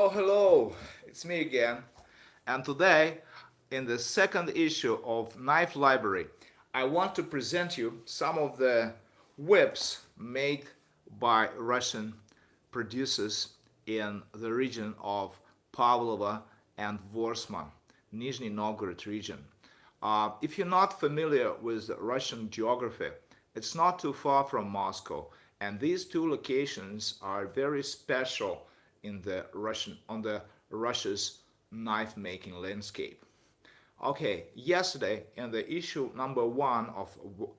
Oh, hello, it's me again. And today, in the second issue of Knife Library, I want to present you some of the whips made by Russian producers in the region of Pavlova and Vorsma, Nizhny Novgorod region. If you're not familiar with Russian geography, it's not too far from Moscow, and these two locations are very special in the Russia's knife making landscape. Okay, yesterday in the issue number one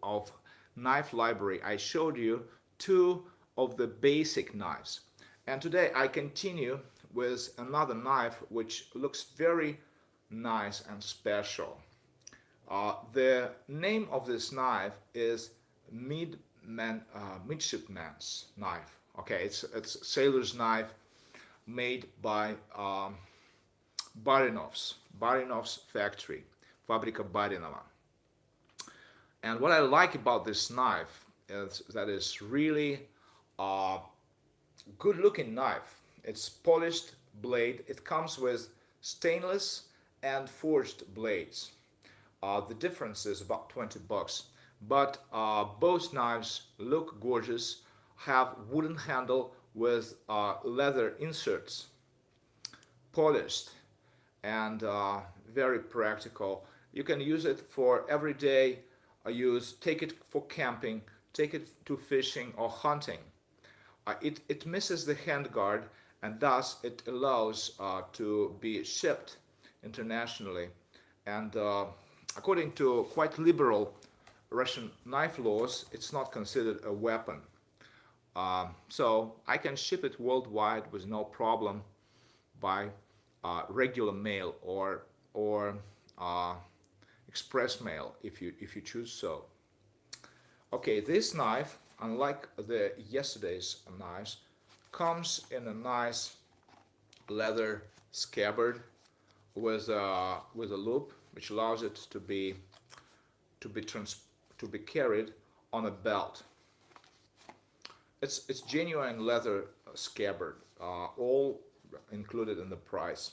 of Knife Library, I showed you two of the basic knives, and today I continue with another knife which looks very nice and special. The name of this knife is midshipman's knife. Okay, it's a sailor's knife made by Barinov's factory, Fabrika Barinova. And what I like about this knife is that it's really a good looking knife. It's polished blade. It comes with stainless and forged blades. The difference is about 20 bucks. But both knives look gorgeous, have wooden handle with leather inserts, polished and very practical. You can use it for everyday use, take it for camping, take it to fishing or hunting. It misses the handguard and thus it allows to be shipped internationally. And according to quite liberal Russian knife laws, it's not considered a weapon. So I can ship it worldwide with no problem by regular mail or express mail if you choose so. Okay, this knife, unlike the yesterday's knives, comes in a nice leather scabbard with a loop, which allows it to be trans to be carried on a belt. It's genuine leather scabbard, all included in the price.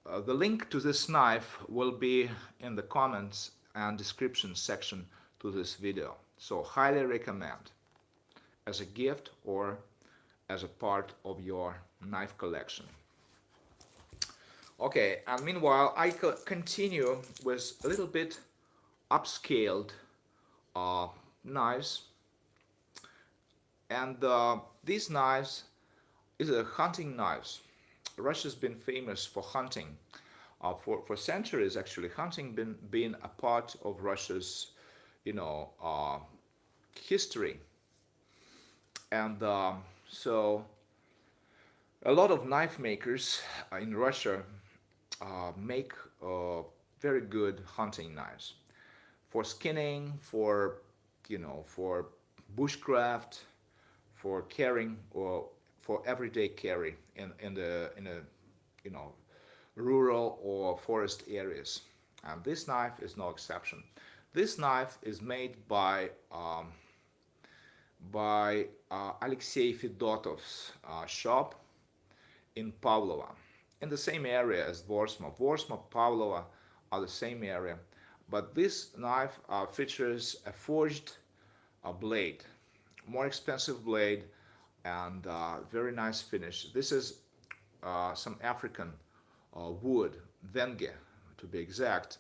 The link to this knife will be in the comments and description section to this video. So highly recommend as a gift or as a part of your knife collection. Okay, and meanwhile I continue with a little bit upscaled uh, knives, and these knives is a hunting knives. Russia's been famous for hunting for centuries. Actually, hunting been a part of Russia's, history, and so a lot of knife makers in Russia make very good hunting knives for skinning, for bushcraft, for carrying or for everyday carry in a you know rural or forest areas. And this knife is no exception. This knife is made by Alexei Fedotov's shop in Pavlova, in the same area as Vorsma. Vorsma, Pavlova are the same area, but this knife features a forged blade, more expensive blade, and very nice finish. This is some African wood, Venge to be exact,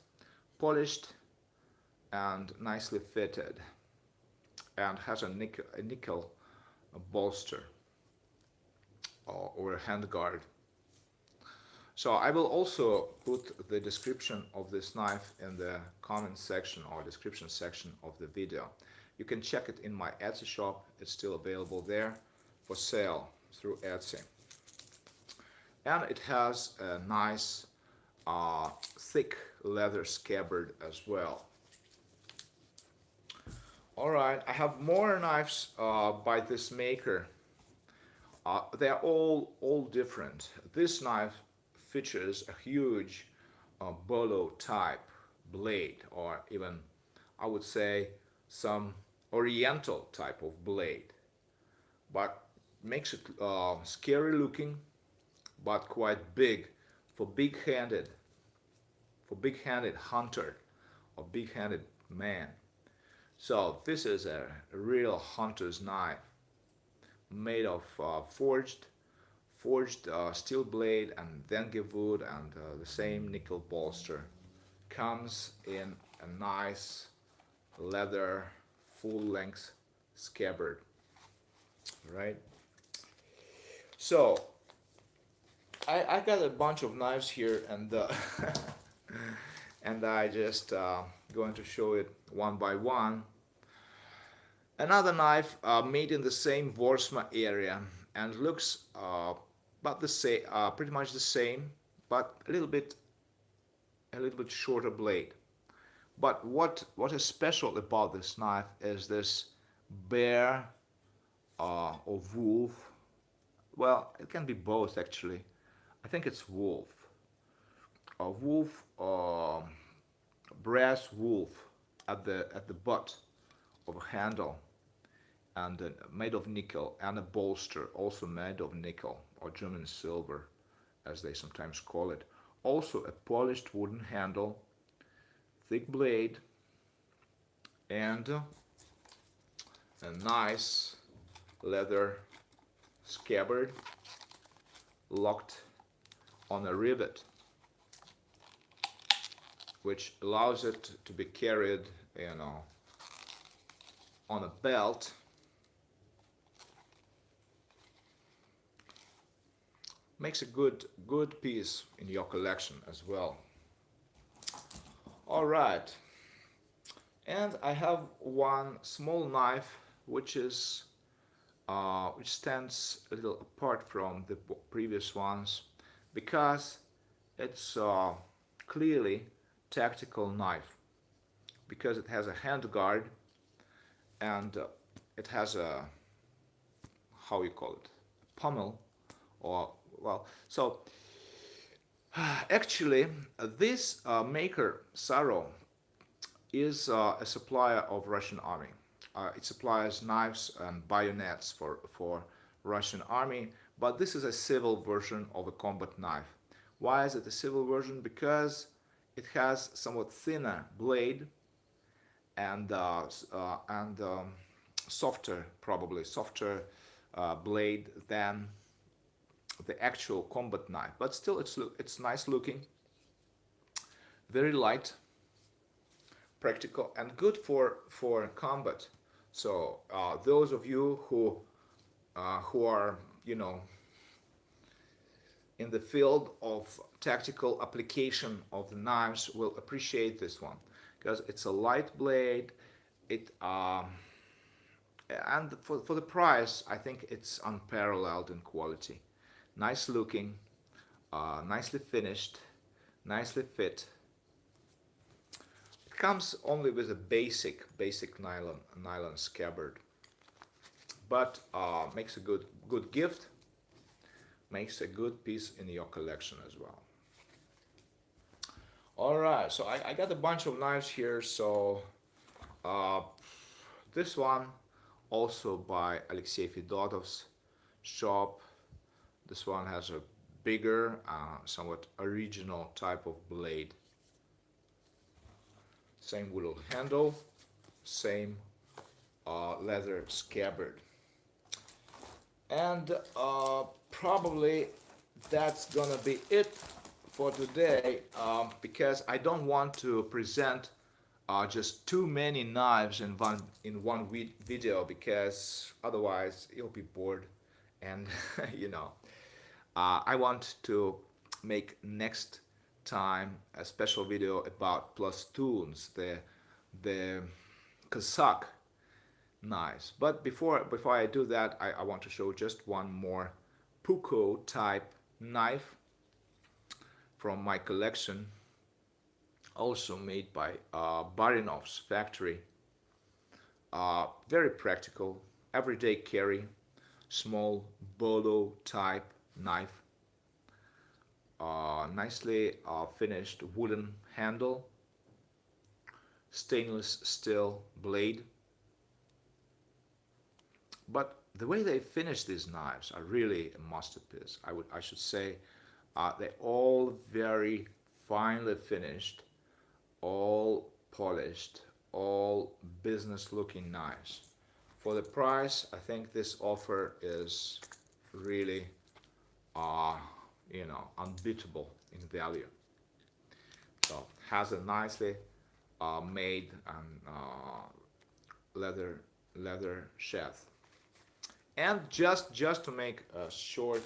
polished and nicely fitted, and has a nickel bolster or a handguard. So I will also put the description of this knife in the comment section or description section of the video. You can check it in my Etsy shop. It's still available there for sale through Etsy. And it has a nice thick leather scabbard as well. Alright, I have more knives by this maker. They're all different. This knife features a huge bolo type blade, or even I would say some oriental type of blade, but makes it scary looking but quite big for big-handed hunter or big-handed man. So this is a real hunter's knife made of forged steel blade and dengue wood and the same nickel bolster. Comes in a nice leather full-length scabbard, right? So I got a bunch of knives here, and and I just going to show it one by one. Another knife made in the same Vorsma area and looks about the same, pretty much the same, but a little bit shorter blade. But what is special about this knife is this bear or wolf. Well, it can be both actually. I think it's wolf. A wolf, brass wolf at the butt of a handle, and made of nickel, and a bolster also made of nickel or German silver, as they sometimes call it. Also a polished wooden handle, thick blade, and a nice leather scabbard locked on a rivet, which allows it to be carried, on a belt. Makes a good piece in your collection as well. All right, and I have one small knife which stands a little apart from the previous ones because it's clearly tactical knife, because it has a hand guard and it has a, how you call it, pommel, or well, so actually this maker Saro is a supplier of Russian army. It supplies knives and bayonets for Russian army, but this is a civil version of a combat knife. Why is it a civil version? Because it has somewhat thinner blade and softer, probably softer blade than the actual combat knife. But still, it's nice looking, very light, practical, and good for combat. So those of you who are in the field of tactical application of the knives will appreciate this one, because it's a light blade. It and for the price, I think it's unparalleled in quality. Nice looking, nicely finished, nicely fit. It comes only with a basic nylon scabbard, but makes a good gift. Makes a good piece in your collection as well. All right, so I got a bunch of knives here. So this one also by Alexey Fedotov's shop. This one has a bigger, somewhat original type of blade. Same little handle, same leather scabbard. And probably that's gonna be it for today, because I don't want to present just too many knives in one video, because otherwise you'll be bored, and I want to make next time a special video about plastoones, the Kazakh knives. But before I do that, I want to show just one more Puukko type knife from my collection, also made by Barinov's factory. Very practical, everyday carry, small bolo type knife. Nicely finished wooden handle, stainless steel blade, but the way they finish these knives are really a masterpiece. I should say, they're all very finely finished, all polished, all business looking knives. For the price, I think this offer is really, uh, unbeatable in value. So has a nicely made and leather sheath. And just to make a short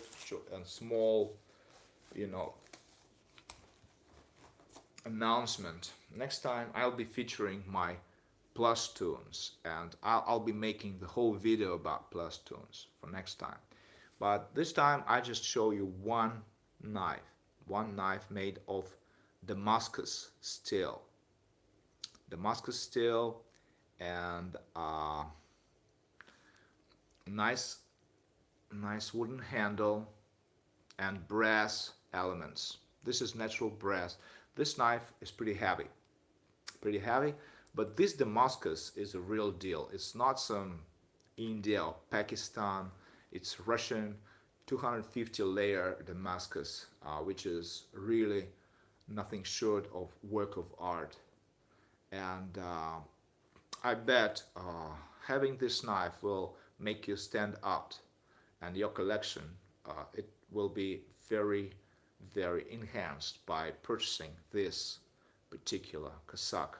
and small, you know, announcement. Next time I'll be featuring my plus tunes, and I'll be making the whole video about plus tunes for next time. But this time I just show you knife, one knife made of Damascus steel. Damascus steel and nice wooden handle and brass elements. This is natural brass. This knife is pretty heavy, but this Damascus is a real deal. It's not some India or Pakistan. It's Russian 250 layer Damascus, which is really nothing short of work of art. And I bet having this knife will make you stand out, and your collection it will be very enhanced by purchasing this particular Kazakh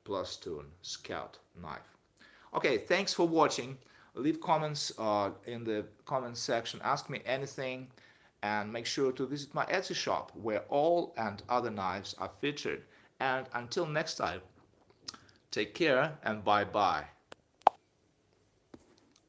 plus tune Scout knife. Okay, thanks for watching. Leave comments in the comment section. Ask me anything, and make sure to visit my Etsy shop where all and other knives are featured. And until next time, take care and bye bye.